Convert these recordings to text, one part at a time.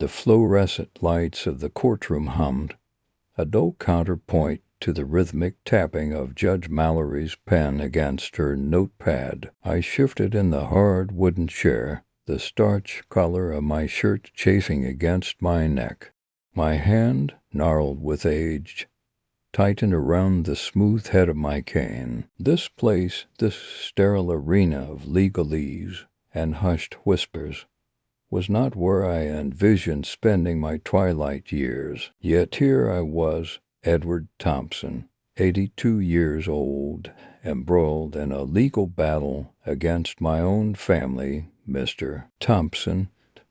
The fluorescent lights of the courtroom hummed, a dull counterpoint to the rhythmic tapping of Judge Mallory's pen against her notepad. I shifted in the hard wooden chair, the starch collar of my shirt chafing against my neck. My hand, gnarled with age, tightened around the smooth head of my cane. This place, this sterile arena of legalese and hushed whispers, was not where I envisioned spending my twilight years. Yet here I was, Edward Thompson, 82 years old, embroiled in a legal battle against my own family. Mr. Thompson,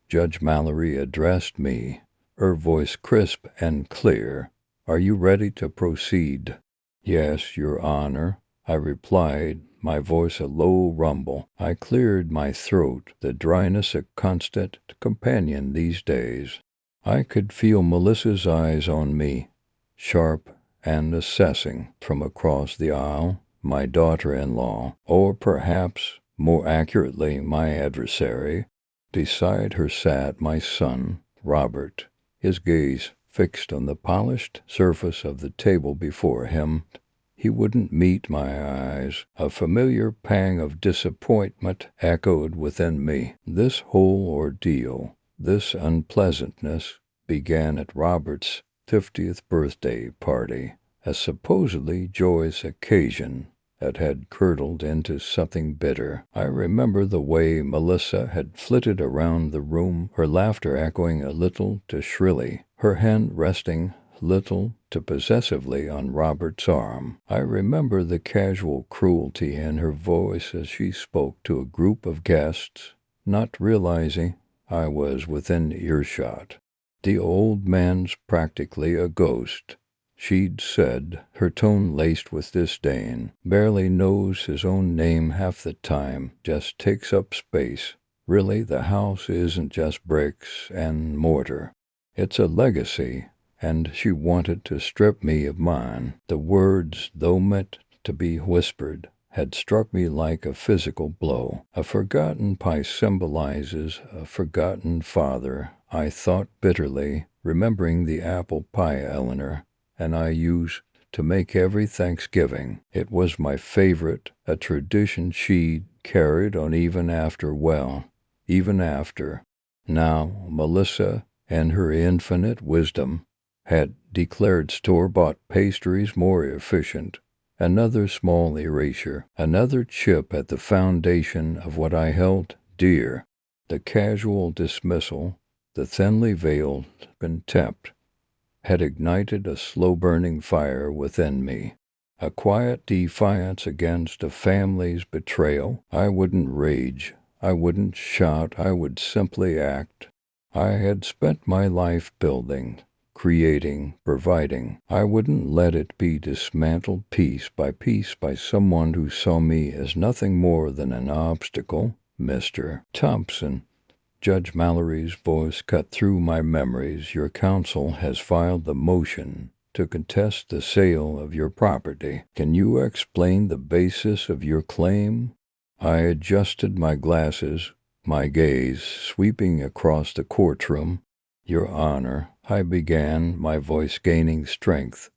Judge Mallory addressed me, her voice crisp and clear. Are you ready to proceed? Yes, Your Honor, I replied, my voice a low rumble. I cleared my throat, the dryness a constant companion these days. I could feel Melissa's eyes on me, sharp and assessing, from across the aisle, my daughter-in-law, or perhaps, more accurately, my adversary. Beside her sat my son, Robert, his gaze fixed on the polished surface of the table before him. He wouldn't meet my eyes. A familiar pang of disappointment echoed within me. This whole ordeal, this unpleasantness, began at Robert's 50th birthday party, a supposedly joyous occasion that had curdled into something bitter. I remember the way Melissa had flitted around the room, her laughter echoing a little too shrilly, her hand resting little too possessively on Robert's arm. I remember the casual cruelty in her voice as she spoke to a group of guests, not realizing I was within earshot. The old man's practically a ghost, she'd said, her tone laced with disdain. Barely knows his own name half the time, just takes up space. Really, the house isn't just bricks and mortar. It's a legacy, and she wanted to strip me of mine. The words, though meant to be whispered, had struck me like a physical blow. A forgotten pie symbolizes a forgotten father, I thought bitterly, remembering the apple pie Eleanor and I used to make every Thanksgiving. It was my favorite, a tradition she'd carried on even after. Now Melissa, in her infinite wisdom, had declared store-bought pastries more efficient. Another small erasure, another chip at the foundation of what I held dear. The casual dismissal, the thinly veiled contempt, had ignited a slow-burning fire within me. A quiet defiance against a family's betrayal. I wouldn't rage, I wouldn't shout, I would simply act. I had spent my life building, creating, providing. I wouldn't let it be dismantled piece by someone who saw me as nothing more than an obstacle. Mr. Thompson, Judge Mallory's voice cut through my memories. Your counsel has filed the motion to contest the sale of your property. Can you explain the basis of your claim? I adjusted my glasses, my gaze sweeping across the courtroom. Your Honor, I began, my voice gaining strength.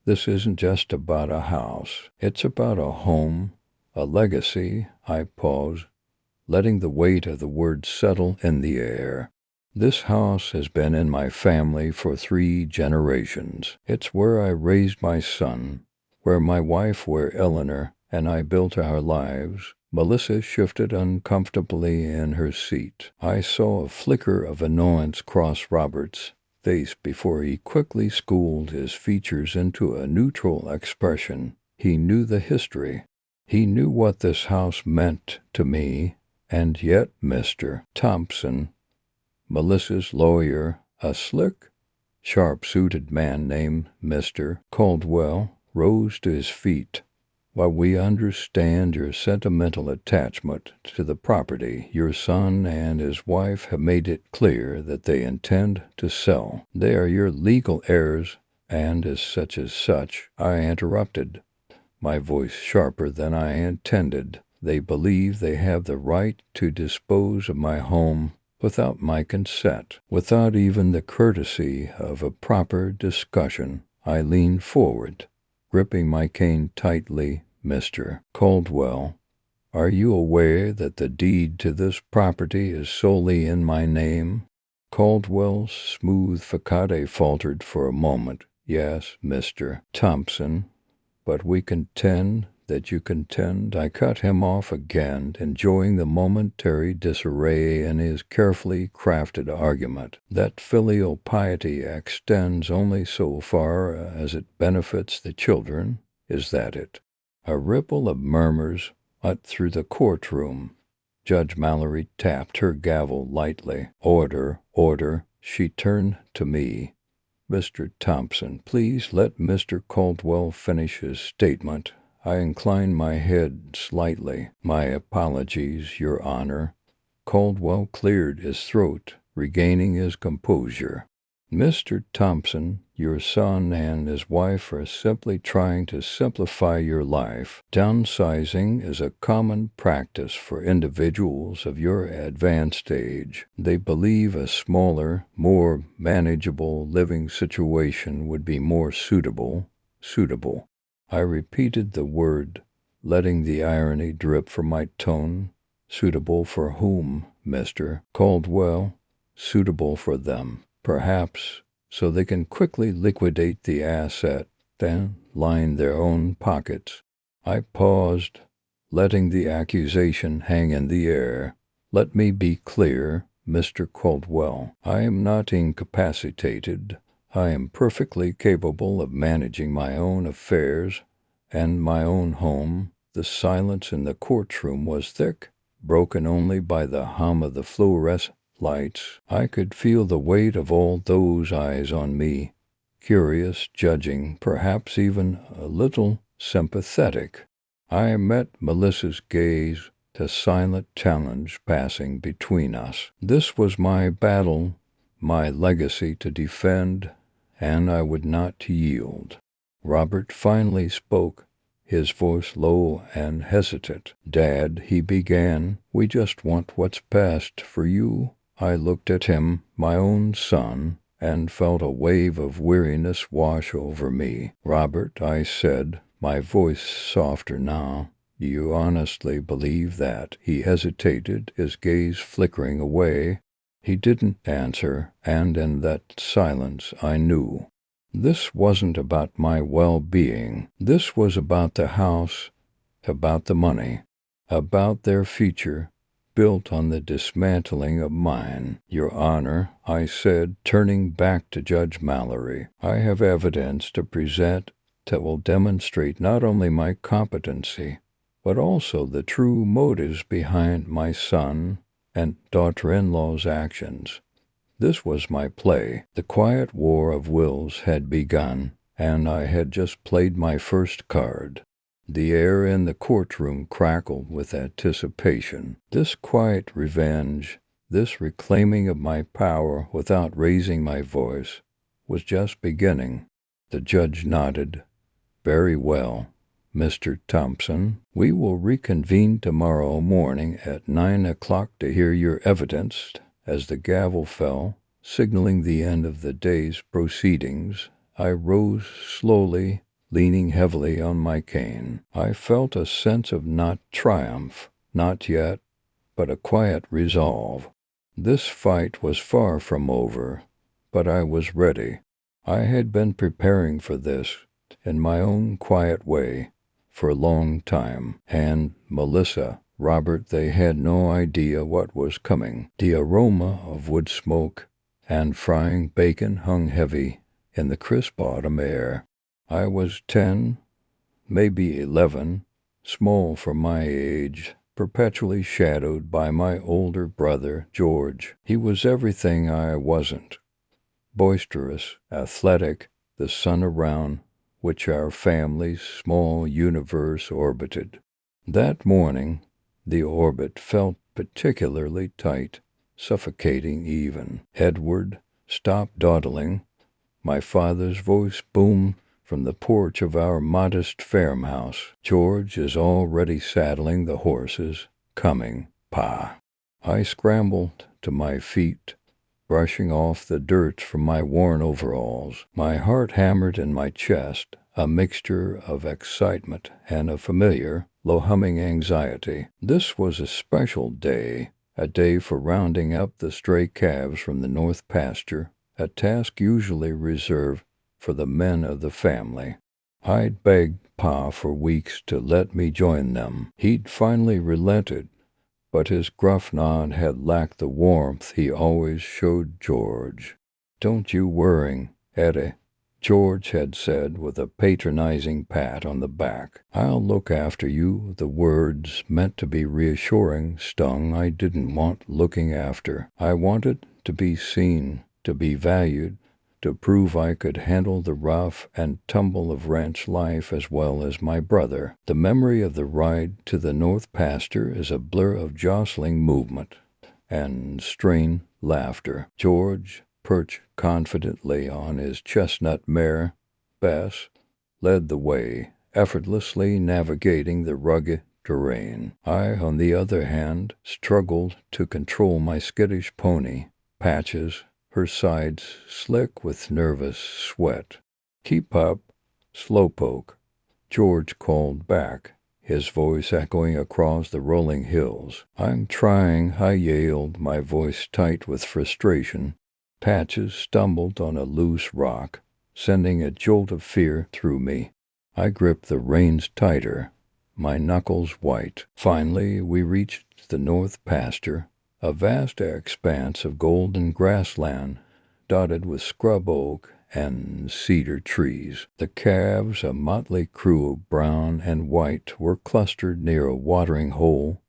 This isn't just about a house. It's about a home, a legacy. I paused, letting the weight of the words settle in the air. This house has been in my family for 3 generations. It's where I raised my son, where my wife, where Eleanor and I built our lives. Melissa shifted uncomfortably in her seat. I saw a flicker of annoyance cross Robert's face before he quickly schooled his features into a neutral expression. He knew the history. He knew what this house meant to me. And yet Mr. Thompson, Melissa's lawyer, a slick, sharp-suited man named Mr. Caldwell, rose to his feet. While we understand your sentimental attachment to the property, your son and his wife have made it clear that they intend to sell. They are your legal heirs, and as such, I interrupted, my voice sharper than I intended. They believe they have the right to dispose of my home, without my consent, without even the courtesy of a proper discussion. I leaned forward, gripping my cane tightly. "Mr. Caldwell, are you aware that the deed to this property is solely in my name?" Caldwell's smooth facade faltered for a moment. "Yes, Mr. Thompson, but we contend that you contend." I cut him off again, enjoying the momentary disarray in his carefully crafted argument. "That filial piety extends only so far as it benefits the children. Is that it?" A ripple of murmurs went through the courtroom. Judge Mallory tapped her gavel lightly. "Order, order." She turned to me. "Mr. Thompson, please let Mr. Caldwell finish his statement." I inclined my head slightly. "My apologies, Your Honor." Caldwell cleared his throat, regaining his composure. "Mr. Thompson, your son and his wife are simply trying to simplify your life. Downsizing is a common practice for individuals of your advanced age. They believe a smaller, more manageable living situation would be more suitable. I repeated the word, letting the irony drip from my tone. "Suitable for whom, Mr. Caldwell?" "Suitable for them. Perhaps so they can quickly liquidate the asset, then line their own pockets." I paused, letting the accusation hang in the air. "Let me be clear, Mr. Caldwell. I am not incapacitated. I am perfectly capable of managing my own affairs and my own home." The silence in the courtroom was thick, broken only by the hum of the fluorescent lights. I could feel the weight of all those eyes on me, curious, judging, perhaps even a little sympathetic. I met Melissa's gaze, a silent challenge passing between us. This was my battle, my legacy to defend, and I would not yield. Robert finally spoke, his voice low and hesitant. "Dad," he began, "we just want what's best for you." I looked at him, my own son, and felt a wave of weariness wash over me. "Robert," I said, my voice softer now, "do you honestly believe that?" He hesitated, his gaze flickering away. He didn't answer, and in that silence I knew. This wasn't about my well-being. This was about the house, about the money, about their future, built on the dismantling of mine. "Your Honor," I said, turning back to Judge Mallory, "I have evidence to present that will demonstrate not only my competency, but also the true motives behind my son and daughter-in-law's actions." This was my play. The quiet war of wills had begun, and I had just played my first card. The air in the courtroom crackled with anticipation. This quiet revenge, this reclaiming of my power without raising my voice, was just beginning. The judge nodded. "Very well, Mr. Thompson. We will reconvene tomorrow morning at 9 o'clock to hear your evidence." As the gavel fell, signaling the end of the day's proceedings, I rose slowly, leaning heavily on my cane. I felt a sense of not triumph, not yet, but a quiet resolve. This fight was far from over, but I was ready. I had been preparing for this, in my own quiet way, for a long time, and Melissa, Robert, they had no idea what was coming. The aroma of wood smoke and frying bacon hung heavy in the crisp autumn air. I was 10, maybe 11, small for my age, perpetually shadowed by my older brother, George. He was everything I wasn't. Boisterous, athletic, the sun around which our family's small universe orbited. That morning, the orbit felt particularly tight, suffocating even. "Edward, stop dawdling." My father's voice boomed from the porch of our modest farmhouse. "George is already saddling the horses. Coming, Pa." I scrambled to my feet, brushing off the dirt from my worn overalls. My heart hammered in my chest, a mixture of excitement and a familiar, low-humming anxiety. This was a special day, a day for rounding up the stray calves from the north pasture, a task usually reserved for the men of the family. I'd begged Pa for weeks to let me join them. He'd finally relented, but his gruff nod had lacked the warmth he always showed George. "Don't you worry, Eddie," George had said with a patronizing pat on the back. "I'll look after you." The words, meant to be reassuring, stung. I didn't want looking after. I wanted to be seen, to be valued, to prove I could handle the rough and tumble of ranch life as well as my brother. The memory of the ride to the north pasture is a blur of jostling movement and strained laughter. George, perched confidently on his chestnut mare, Bess, led the way, effortlessly navigating the rugged terrain. I, on the other hand, struggled to control my skittish pony, Patches, her sides slick with nervous sweat. "Keep up, slowpoke," George called back, his voice echoing across the rolling hills. "I'm trying," I yelled, my voice tight with frustration. Patches stumbled on a loose rock, sending a jolt of fear through me. I gripped the reins tighter, my knuckles white. Finally, we reached the north pasture, a vast expanse of golden grassland dotted with scrub oak and cedar trees. The calves, a motley crew of brown and white, were clustered near a watering hole,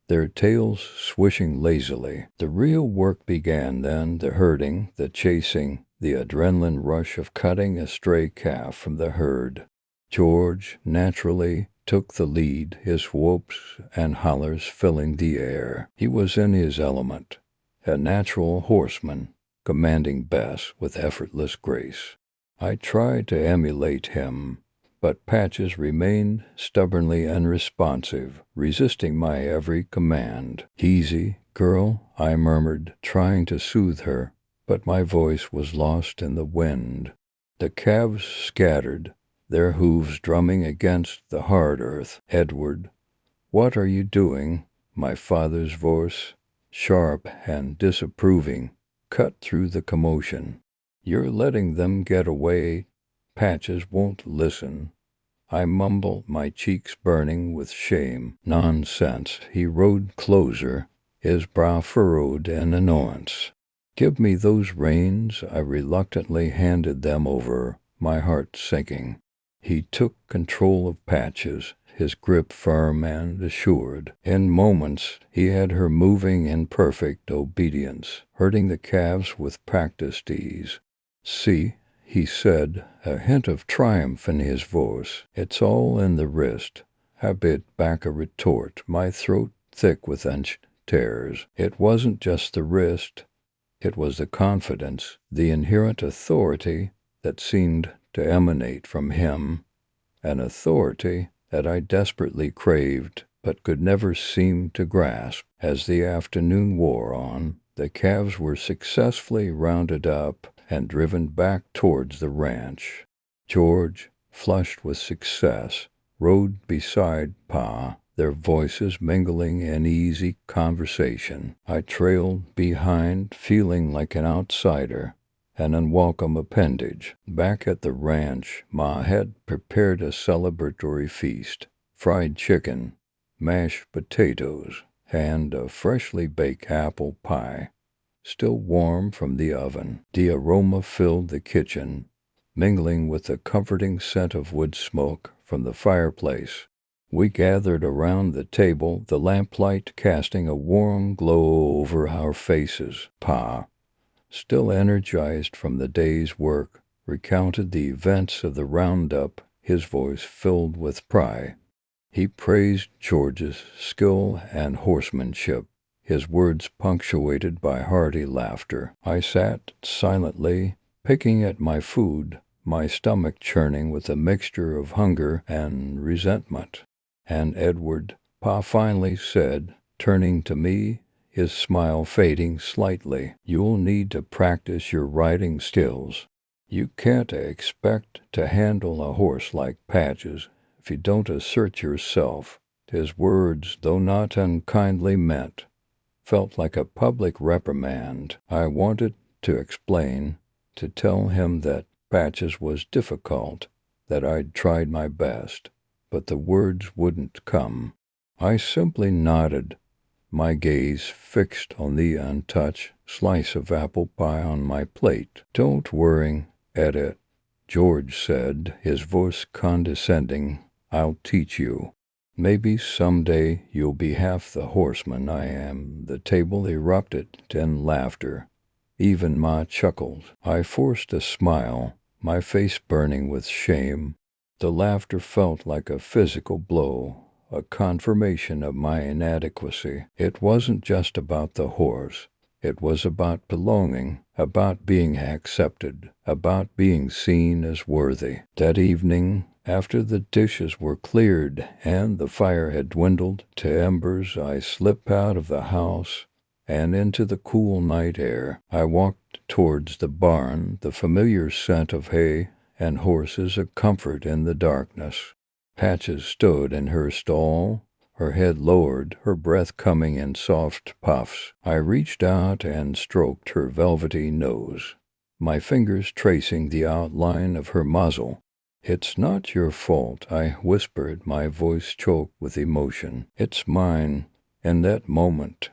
their tails swishing lazily. The real work began then, the herding, the chasing, the adrenaline rush of cutting a stray calf from the herd. George, naturally, took the lead, his whoops and hollers filling the air. He was in his element, a natural horseman, commanding Bess with effortless grace. I tried to emulate him, but Patches remained stubbornly unresponsive, resisting my every command. "Easy, girl," I murmured, trying to soothe her, but my voice was lost in the wind. The calves scattered, their hooves drumming against the hard earth. "Edward, what are you doing?" My father's voice, sharp and disapproving, cut through the commotion. "You're letting them get away. Patches won't listen." I mumbled, my cheeks burning with shame. "Nonsense." He rode closer, his brow furrowed in annoyance. "Give me those reins." I reluctantly handed them over, my heart sinking. He took control of Patches, his grip firm and assured. In moments he had her moving in perfect obedience, herding the calves with practiced ease. "See," he said, a hint of triumph in his voice, "it's all in the wrist." I bit back a retort, my throat thick with inch tears. It wasn't just the wrist, it was the confidence, the inherent authority that seemed to emanate from him, an authority that I desperately craved but could never seem to grasp. As the afternoon wore on, the calves were successfully rounded up and driven back towards the ranch. George, flushed with success, rode beside Pa, their voices mingling in easy conversation. I trailed behind, feeling like an outsider, an unwelcome appendage. Back at the ranch, Ma had prepared a celebratory feast: fried chicken, mashed potatoes, and a freshly baked apple pie, still warm from the oven. The aroma filled the kitchen, mingling with the comforting scent of wood smoke from the fireplace. We gathered around the table, the lamplight casting a warm glow over our faces. Pa, still energized from the day's work, recounted the events of the roundup, his voice filled with pride. He praised George's skill and horsemanship, his words punctuated by hearty laughter. I sat silently, picking at my food, my stomach churning with a mixture of hunger and resentment. "And Edward," Pa finally said, turning to me, his smile fading slightly. "You'll need to practice your riding skills. You can't expect to handle a horse like Patches if you don't assert yourself." His words, though not unkindly meant, felt like a public reprimand. I wanted to explain, to tell him that Patches was difficult, that I'd tried my best, but the words wouldn't come. I simply nodded, my gaze fixed on the untouched slice of apple pie on my plate. "Don't worry at it," George said, his voice condescending. "I'll teach you. Maybe someday you'll be half the horseman I am." The table erupted in laughter. Even Ma chuckled. I forced a smile, my face burning with shame. The laughter felt like a physical blow, a confirmation of my inadequacy. It wasn't just about the horse. It was about belonging, about being accepted, about being seen as worthy. That evening, after the dishes were cleared and the fire had dwindled to embers, I slipped out of the house and into the cool night air. I walked towards the barn, the familiar scent of hay and horses a comfort in the darkness. Patches stood in her stall, her head lowered, her breath coming in soft puffs. I reached out and stroked her velvety nose, my fingers tracing the outline of her muzzle. "It's not your fault," I whispered, my voice choked with emotion. "It's mine." In that moment,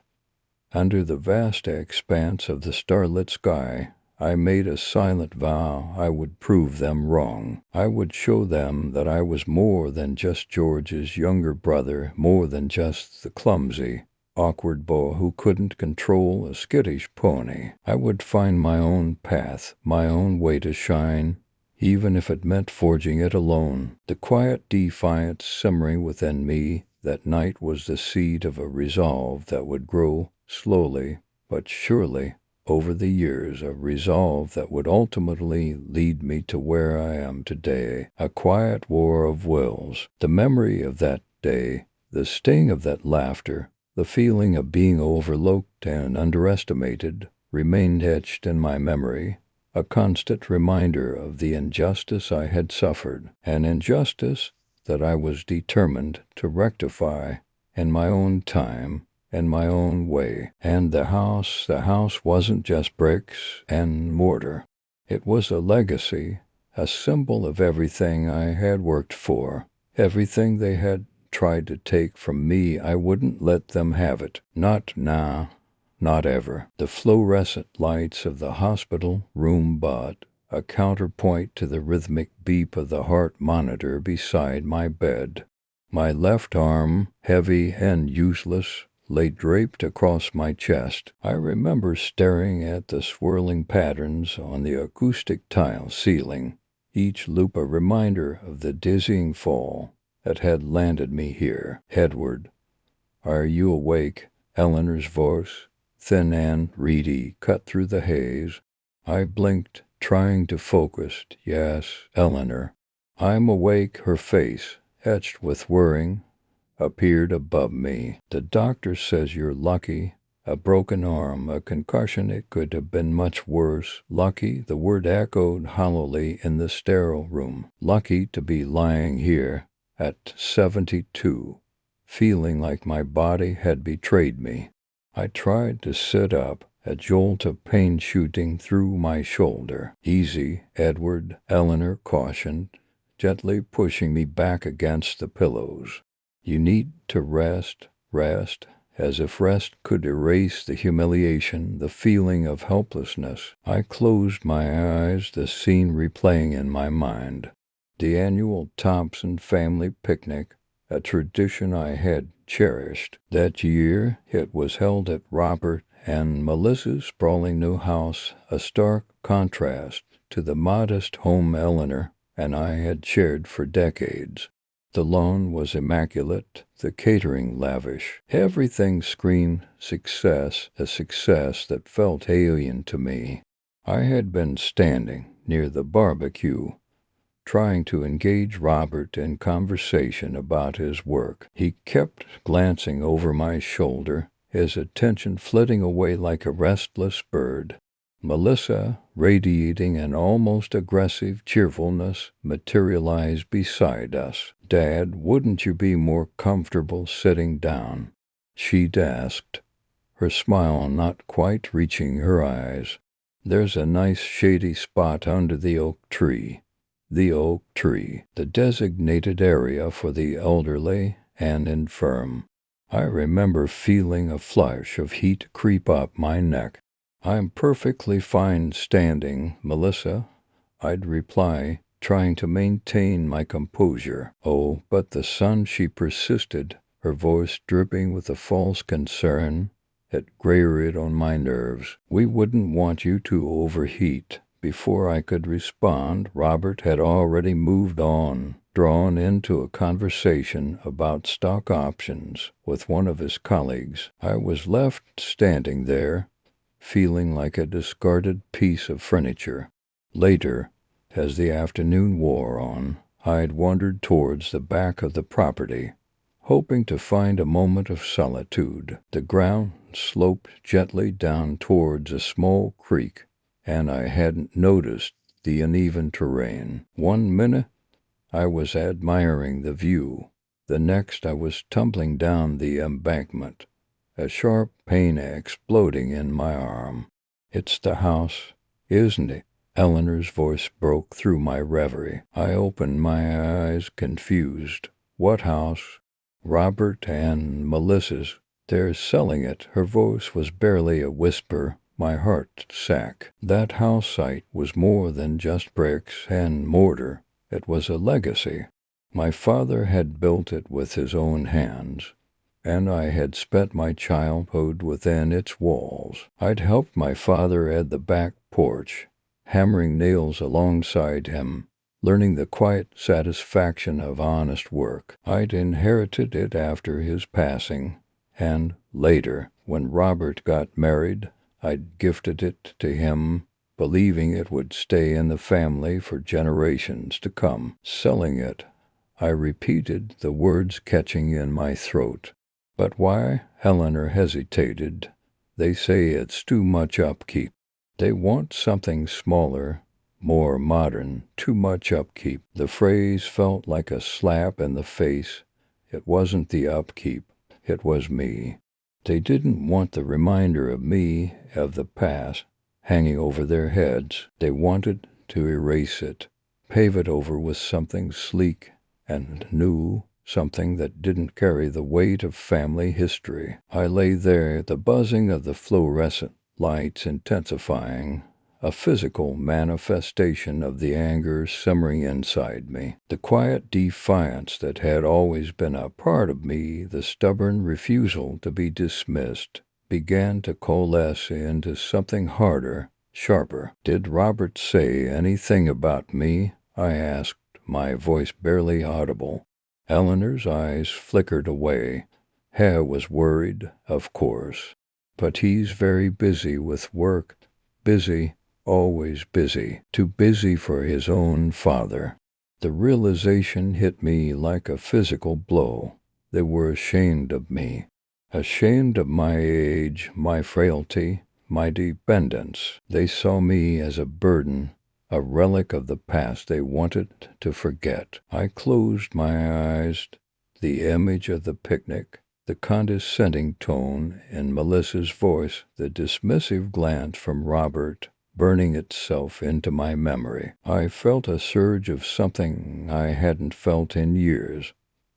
under the vast expanse of the starlit sky, I made a silent vow I would prove them wrong. I would show them that I was more than just George's younger brother, more than just the clumsy, awkward boy who couldn't control a skittish pony. I would find my own path, my own way to shine, even if it meant forging it alone. The quiet defiance simmering within me that night was the seed of a resolve that would grow slowly but surely over the years, a resolve that would ultimately lead me to where I am today. A quiet war of wills. The memory of that day, the sting of that laughter, the feeling of being overlooked and underestimated remained etched in my memory, a constant reminder of the injustice I had suffered, an injustice that I was determined to rectify in my own time, in my own way. And the house wasn't just bricks and mortar. It was a legacy, a symbol of everything I had worked for, everything they had tried to take from me. I wouldn't let them have it. Not now. Not ever. The fluorescent lights of the hospital room but a counterpoint to the rhythmic beep of the heart monitor beside my bed. My left arm, heavy and useless, lay draped across my chest. I remember staring at the swirling patterns on the acoustic tile ceiling, each loop a reminder of the dizzying fall that had landed me here. "Edward, are you awake?" Eleanor's voice, thin and reedy, cut through the haze. I blinked, trying to focus. "Yes, Eleanor." "I'm awake." Her face, etched with worrying, appeared above me. "The doctor says you're lucky. A broken arm, a concussion. It could have been much worse." Lucky, the word echoed hollowly in the sterile room. Lucky to be lying here at 72, feeling like my body had betrayed me. I tried to sit up, a jolt of pain shooting through my shoulder. "Easy, Edward," Eleanor cautioned, gently pushing me back against the pillows. "You need to rest, as if rest could erase the humiliation, the feeling of helplessness." I closed my eyes, the scene replaying in my mind. The annual Thompson family picnic, a tradition I had cherished. That year it was held at Robert and Melissa's sprawling new house, a stark contrast to the modest home Eleanor and I had shared for decades. The lawn was immaculate, the catering lavish. Everything screamed success, a success that felt alien to me. I had been standing near the barbecue, trying to engage Robert in conversation about his work. He kept glancing over my shoulder, his attention flitting away like a restless bird. Melissa, radiating an almost aggressive cheerfulness, materialized beside us. "Dad, wouldn't you be more comfortable sitting down?" she'd asked, her smile not quite reaching her eyes. "There's a nice shady spot under the oak tree." The oak tree, the designated area for the elderly and infirm. I remember feeling a flush of heat creep up my neck. "I'm perfectly fine standing, Melissa," I'd reply, trying to maintain my composure. "Oh, but the sun," she persisted, her voice dripping with a false concern. It grated on my nerves. "We wouldn't want you to overheat." Before I could respond, Robert had already moved on, drawn into a conversation about stock options with one of his colleagues. I was left standing there, feeling like a discarded piece of furniture. Later, as the afternoon wore on, I'd wandered towards the back of the property, hoping to find a moment of solitude. The ground sloped gently down towards a small creek, and I hadn't noticed the uneven terrain. One minute I was admiring the view, the next I was tumbling down the embankment, a sharp pain exploding in my arm. "It's the house, isn't it?" Eleanor's voice broke through my reverie. I opened my eyes, confused. "What house?" "Robert and Melissa's. They're selling it." Her voice was barely a whisper. My heart sank. That house site was more than just bricks and mortar. It was a legacy. My father had built it with his own hands, and I had spent my childhood within its walls. I'd helped my father at the back porch, hammering nails alongside him, learning the quiet satisfaction of honest work. I'd inherited it after his passing, and later, when Robert got married, I'd gifted it to him, believing it would stay in the family for generations to come. "Selling it," I repeated, the words catching in my throat. "But why?" Eleanor hesitated. "They say it's too much upkeep. They want something smaller, more modern. Too much upkeep." The phrase felt like a slap in the face. It wasn't the upkeep. It was me. They didn't want the reminder of me, of the past, hanging over their heads. They wanted to erase it, pave it over with something sleek and new, something that didn't carry the weight of family history. I lay there, the buzzing of the fluorescent lights intensifying, a physical manifestation of the anger simmering inside me. The quiet defiance that had always been a part of me, the stubborn refusal to be dismissed, began to coalesce into something harder, sharper. "Did Robert say anything about me?" I asked, my voice barely audible. Eleanor's eyes flickered away. Hare was worried, of course. "But he's very busy with work. Busy, always busy. Too busy for his own father." The realization hit me like a physical blow. They were ashamed of me. Ashamed of my age, my frailty, my dependence. They saw me as a burden, a relic of the past they wanted to forget. I closed my eyes. The image of the picnic, the condescending tone in Melissa's voice, the dismissive glance from Robert, burning itself into my memory. I felt a surge of something I hadn't felt in years,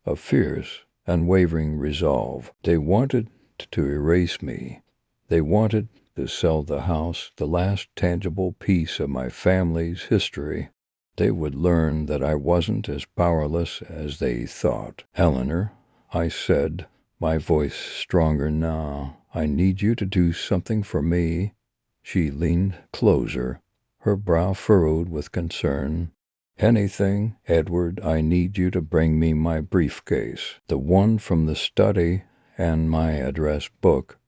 a fierce, unwavering resolve. They wanted to erase me. They wanted to sell the house, the last tangible piece of my family's history. They would learn that I wasn't as powerless as they thought. "Eleanor," I said, my voice stronger now, "I need you to do something for me." She leaned closer, her brow furrowed with concern. "Anything, Edward. I need you to bring me my briefcase, the one from the study, and my address book."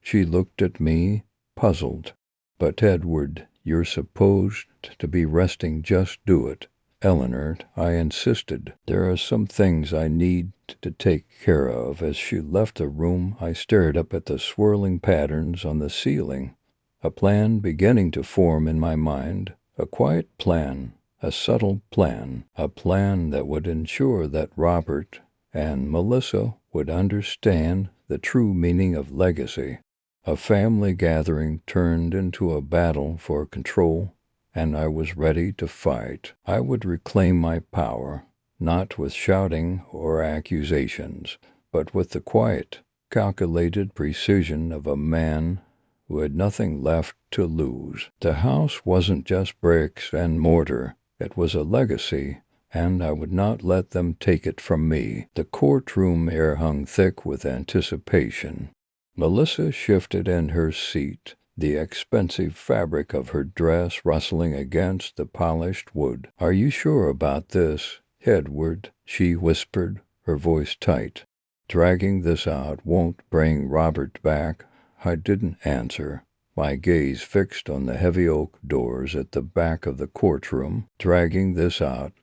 She looked at me, puzzled. "But Edward, you're supposed to be resting. Just do it." Eleanor, I insisted. There are some things I need to take care of. As she left the room, I stared up at the swirling patterns on the ceiling, a plan beginning to form in my mind, a quiet plan, a subtle plan, a plan that would ensure that Robert and Melissa would understand the true meaning of legacy. A family gathering turned into a battle for control, and I was ready to fight. I would reclaim my power, not with shouting or accusations, but with the quiet, calculated precision of a man who had nothing left to lose. The house wasn't just bricks and mortar. It was a legacy, and I would not let them take it from me. The courtroom air hung thick with anticipation. Melissa shifted in her seat, the expensive fabric of her dress rustling against the polished wood. "Are you sure about this, Edward?" she whispered, her voice tight. "Dragging this out won't bring Robert back?" I didn't answer, my gaze fixed on the heavy oak doors at the back of the courtroom. Dragging this out.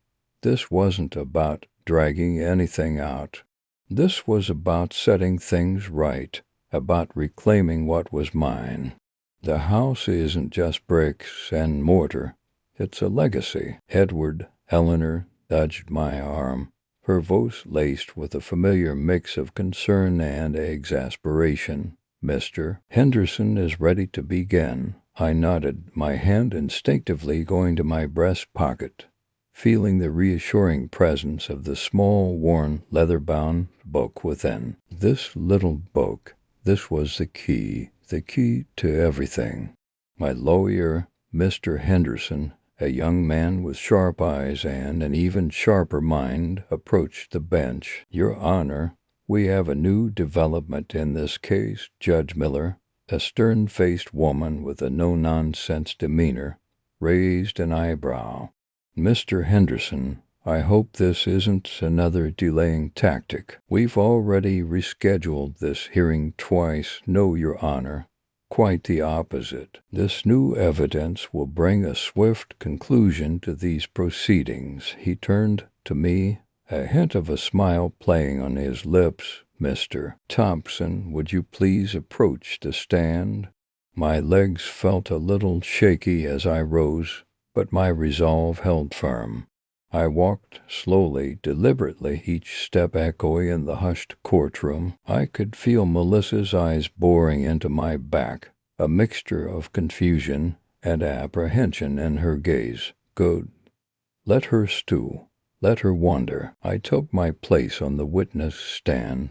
This wasn't about dragging anything out. This was about setting things right, about reclaiming what was mine. The house isn't just bricks and mortar. It's a legacy. Edward, Eleanor nudged my arm, her voice laced with a familiar mix of concern and exasperation. "Mr. Henderson is ready to begin." I nodded, my hand instinctively going to my breast pocket, feeling the reassuring presence of the small, worn, leather-bound book within. This little book, this was the key to everything. My lawyer, Mr. Henderson, a young man with sharp eyes and an even sharper mind, approached the bench. "Your Honor, we have a new development in this case, Judge Miller." A stern-faced woman with a no-nonsense demeanor raised an eyebrow. "Mr. Henderson, I hope this isn't another delaying tactic. We've already rescheduled this hearing twice. No, Your Honor. Quite the opposite. This new evidence will bring a swift conclusion to these proceedings." He turned to me, a hint of a smile playing on his lips. "Mr. Thompson, would you please approach the stand?" My legs felt a little shaky as I rose, but my resolve held firm. I walked slowly, deliberately, each step echoing in the hushed courtroom. I could feel Melissa's eyes boring into my back, a mixture of confusion and apprehension in her gaze. "Good. Let her stew. Let her wonder." I took my place on the witness stand,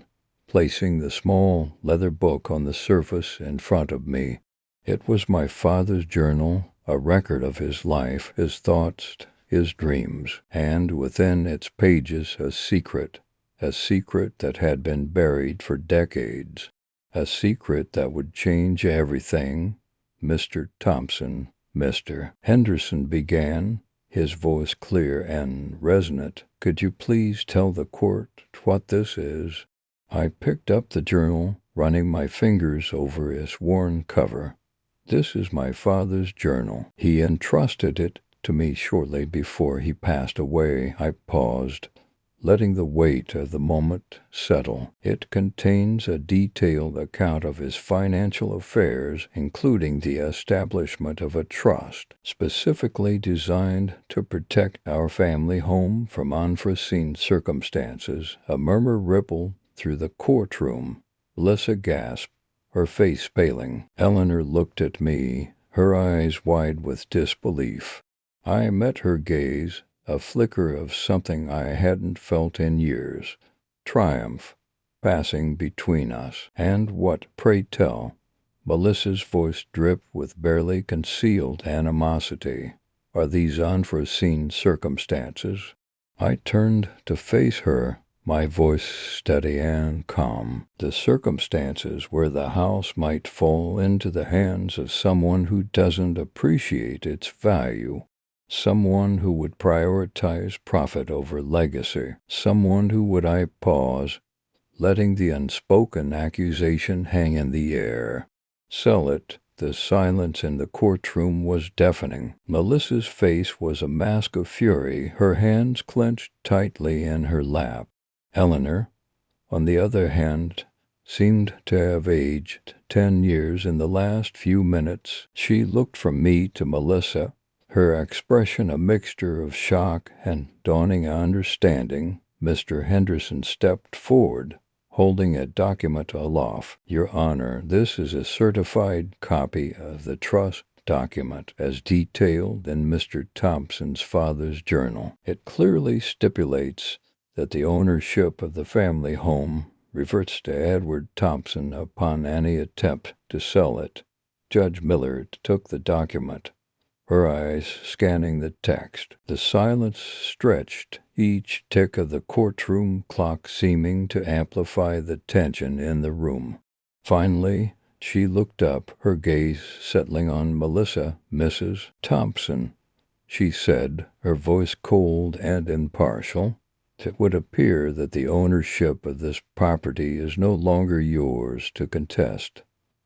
placing the small leather book on the surface in front of me. It was my father's journal, a record of his life, his thoughts, his dreams, and within its pages a secret that had been buried for decades, a secret that would change everything. "Mr. Thompson," Mr. Henderson began, his voice clear and resonant, "could you please tell the court what this is?" I picked up the journal, running my fingers over its worn cover. "This is my father's journal. He entrusted it to me shortly before he passed away." I paused, letting the weight of the moment settle. "It contains a detailed account of his financial affairs, including the establishment of a trust specifically designed to protect our family home from unforeseen circumstances." A murmur rippled through the courtroom. Melissa gasped, her face paling. Eleanor looked at me, her eyes wide with disbelief. I met her gaze, a flicker of something I hadn't felt in years, triumph passing between us. "And what, pray tell?" Melissa's voice dripped with barely concealed animosity. "Are these unforeseen circumstances?" I turned to face her, my voice steady and calm. "The circumstances where the house might fall into the hands of someone who doesn't appreciate its value. Someone who would prioritize profit over legacy. Someone who would." I pause, letting the unspoken accusation hang in the air. "Sell it The silence in the courtroom was deafening. Melissa's face was a mask of fury, her hands clenched tightly in her lap. Eleanor, on the other hand, seemed to have aged 10 years in the last few minutes. She looked from me to Melissa, her expression a mixture of shock and dawning understanding. Mr. Henderson stepped forward, holding a document aloft. Your Honor, this is a certified copy of the trust document as detailed in Mr. Thompson's father's journal. It clearly stipulates that the ownership of the family home reverts to Edward Thompson upon any attempt to sell it. Judge Millard took the document, her eyes scanning the text. The silence stretched, each tick of the courtroom clock seeming to amplify the tension in the room. Finally, she looked up, her gaze settling on Melissa. Mrs. Thompson, she said, her voice cold and impartial. It would appear that the ownership of this property is no longer yours to contest.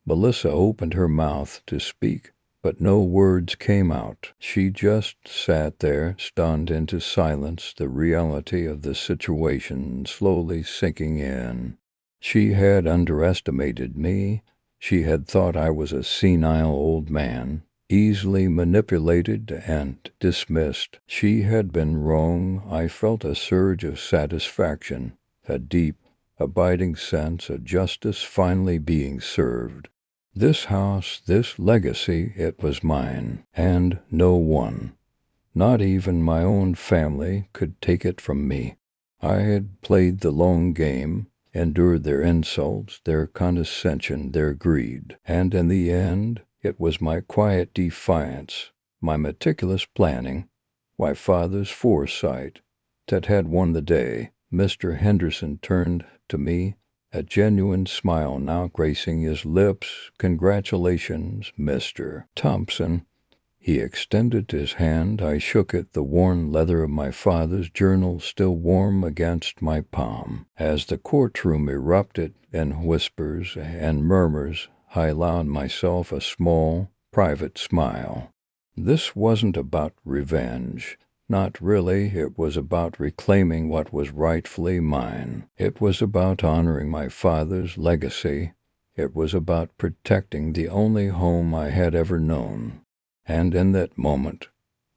Melissa opened her mouth to speak, but no words came out. She just sat there, stunned into silence, the reality of the situation slowly sinking in. She had underestimated me. She had thought I was a senile old man, easily manipulated and dismissed. She had been wrong. I felt a surge of satisfaction, a deep, abiding sense of justice finally being served. This house, this legacy, it was mine, and no one, not even my own family, could take it from me. I had played the long game, endured their insults, their condescension, their greed, and in the end, it was my quiet defiance, my meticulous planning, my father's foresight, that had won the day. Mr. Henderson turned to me, a genuine smile now gracing his lips. Congratulations, Mr. Thompson. He extended his hand. I shook it, the worn leather of my father's journal still warm against my palm. As the courtroom erupted in whispers and murmurs, I allowed myself a small, private smile. This wasn't about revenge. Not really. It was about reclaiming what was rightfully mine. It was about honoring my father's legacy. It was about protecting the only home I had ever known. And in that moment,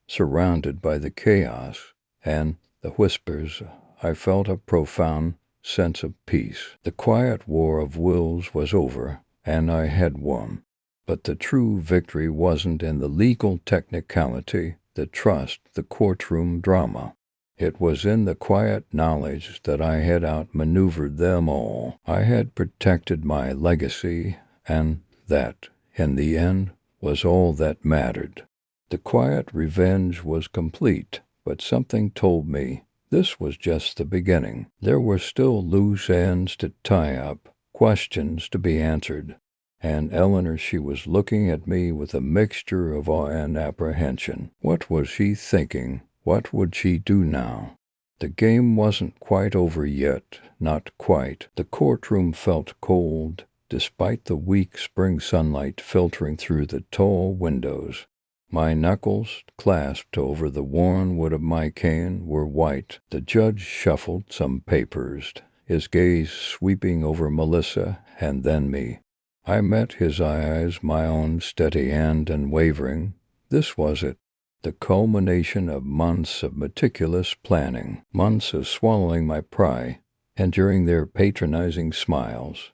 surrounded by the chaos and the whispers, I felt a profound sense of peace. The quiet war of wills was over, and I had won. But the true victory wasn't in the legal technicality, the trust, the courtroom drama. It was in the quiet knowledge that I had outmaneuvered them all. I had protected my legacy, and that, in the end, was all that mattered. The quiet revenge was complete, but something told me this was just the beginning. There were still loose ends to tie up, questions to be answered. And Eleanor, she was looking at me with a mixture of awe and apprehension. What was she thinking? What would she do now? The game wasn't quite over yet, not quite. The courtroom felt cold, despite the weak spring sunlight filtering through the tall windows. My knuckles, clasped over the worn wood of my cane, were white. The judge shuffled some papers, his gaze sweeping over Melissa and then me. I met his eyes, my own steady and unwavering. This was it, the culmination of months of meticulous planning, months of swallowing my pride, enduring their patronizing smiles,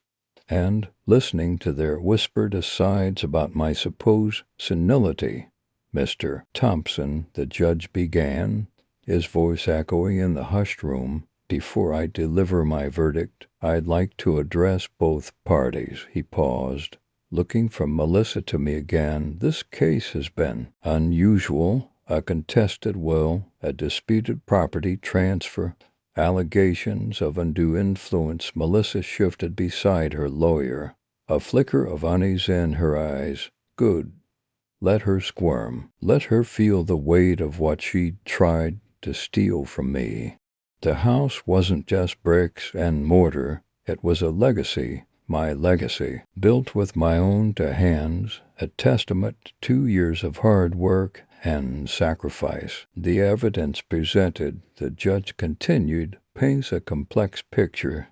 and listening to their whispered asides about my supposed senility. Mr. Thompson, the judge began, his voice echoing in the hushed room. Before I deliver my verdict, I'd like to address both parties. He paused, looking from Melissa to me again. This case has been unusual. A contested will, a disputed property transfer, allegations of undue influence. Melissa shifted beside her lawyer, a flicker of unease in her eyes. Good. Let her squirm. Let her feel the weight of what she'd tried to steal from me. The house wasn't just bricks and mortar. It was a legacy, My legacy, built with my own two hands, a testament to 2 years of hard work and sacrifice. The evidence presented, the judge continued, paints a complex picture.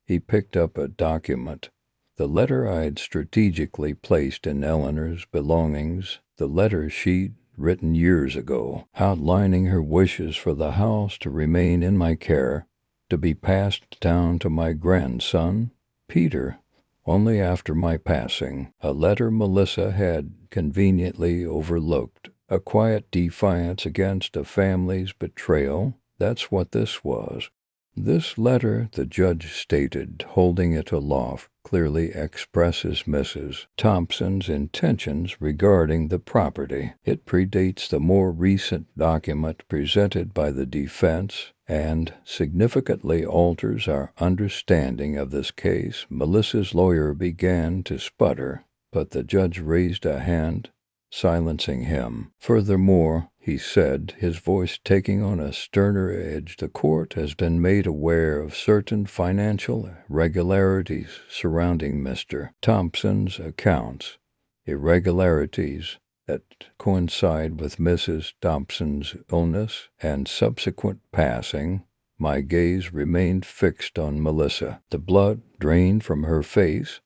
He picked up a document. The letter I'd strategically placed in Eleanor's belongings, the letter she'd written years ago, outlining her wishes for the house to remain in my care, to be passed down to my grandson, Peter, only after my passing. A letter Melissa had conveniently overlooked. A quiet defiance against a family's betrayal. That's what this was. This letter, the judge stated, holding it aloft, clearly expresses Mrs. Thompson's intentions regarding the property. It predates the more recent document presented by the defense and significantly alters our understanding of this case. Melissa's lawyer began to sputter, but the judge raised a hand, silencing him. Furthermore, he said, his voice taking on a sterner edge, the court has been made aware of certain financial irregularities surrounding Mr. Thompson's accounts, irregularities that coincide with Mrs. Thompson's illness and subsequent passing. My gaze remained fixed on Melissa. The blood drained from her face,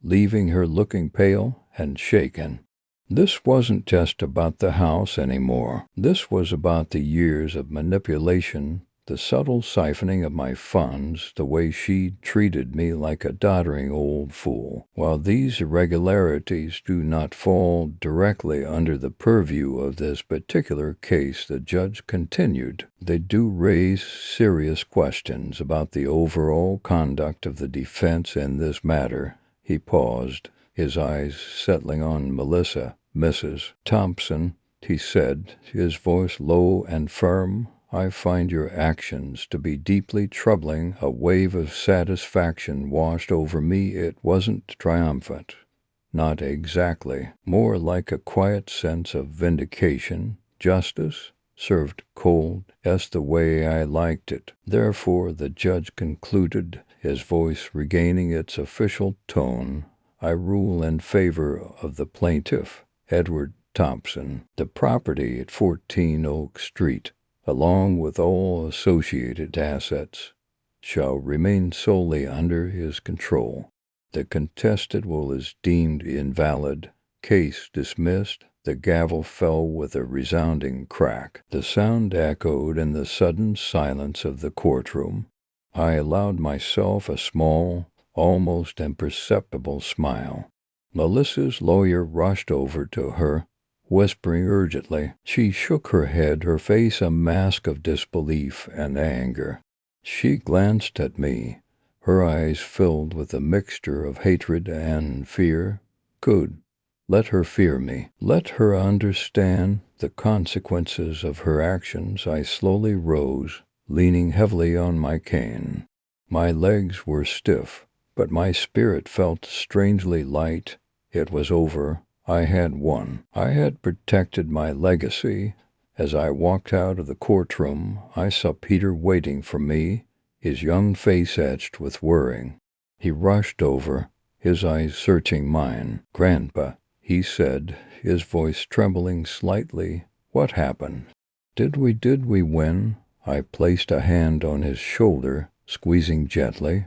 leaving her looking pale and shaken. This wasn't just about the house anymore. This was about the years of manipulation, the subtle siphoning of my funds, the way she treated me like a doddering old fool. While these irregularities do not fall directly under the purview of this particular case, the judge continued, they do raise serious questions about the overall conduct of the defense in this matter. He paused, his eyes settling on Melissa. Mrs. Thompson, he said, his voice low and firm, I find your actions to be deeply troubling. A wave of satisfaction washed over me. It wasn't triumphant. Not exactly. More like a quiet sense of vindication. Justice, served cold, as the way I liked it. Therefore, the judge concluded, his voice regaining its official tone, I rule in favor of the plaintiff, Edward Thompson. The property at 14 Oak Street, along with all associated assets, shall remain solely under his control. The contested will is deemed invalid. Case dismissed. The gavel fell with a resounding crack. The sound echoed in the sudden silence of the courtroom. I allowed myself a small, almost imperceptible smile. Melissa's lawyer rushed over to her, whispering urgently. She shook her head, her face a mask of disbelief and anger. She glanced at me, her eyes filled with a mixture of hatred and fear. Good. Let her fear me. Let her understand the consequences of her actions. I slowly rose, leaning heavily on my cane. My legs were stiff, but my spirit felt strangely light. It was over. I had won. I had protected my legacy. As I walked out of the courtroom, I saw Peter waiting for me, his young face etched with worrying. He rushed over, his eyes searching mine. Grandpa, he said, his voice trembling slightly. What happened? Did we win? I placed a hand on his shoulder, squeezing gently.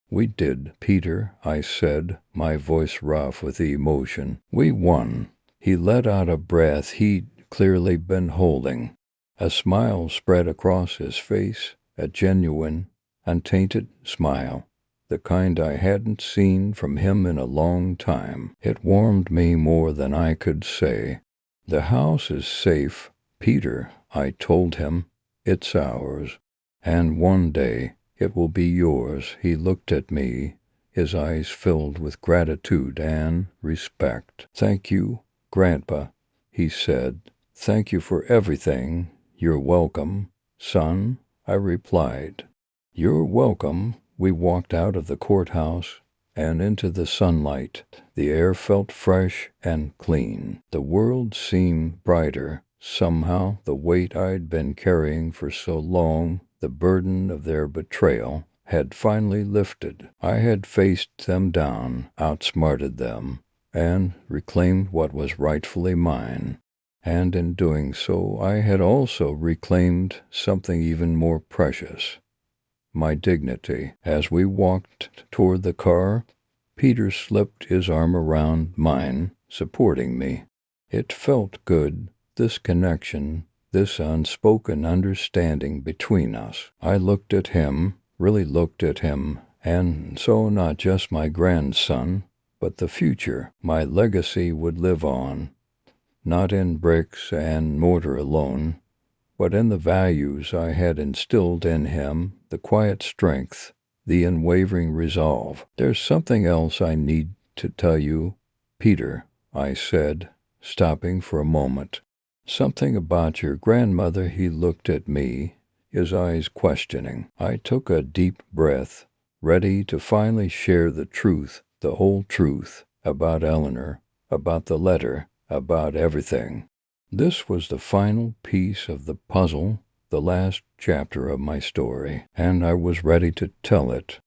We did, Peter, I said, my voice rough with emotion. We won. He let out a breath he'd clearly been holding. A smile spread across his face, a genuine, untainted smile, the kind I hadn't seen from him in a long time. It warmed me more than I could say. The house is safe, Peter, I told him. It's ours. And one day it will be yours. He looked at me, his eyes filled with gratitude and respect. Thank you, Grandpa, he said. Thank you for everything. You're welcome, son, I replied. You're welcome. We walked out of the courthouse and into the sunlight. The air felt fresh and clean. The world seemed brighter. Somehow the weight I'd been carrying for so long, the burden of their betrayal, had finally lifted. I had faced them down, outsmarted them, and reclaimed what was rightfully mine. And in doing so, I had also reclaimed something even more precious, my dignity. As we walked toward the car, Peter slipped his arm around mine, supporting me. It felt good, this connection, this unspoken understanding between us. I looked at him, really looked at him, and so not just my grandson, but the future. My legacy would live on, not in bricks and mortar alone, but in the values I had instilled in him, the quiet strength, the unwavering resolve. There's something else I need to tell you, Peter, I said, stopping for a moment. Something about your grandmother. He looked at me, his eyes questioning. I took a deep breath, ready to finally share the truth, the whole truth, about Eleanor, about the letter, about everything. This was the final piece of the puzzle, the last chapter of my story, and I was ready to tell it.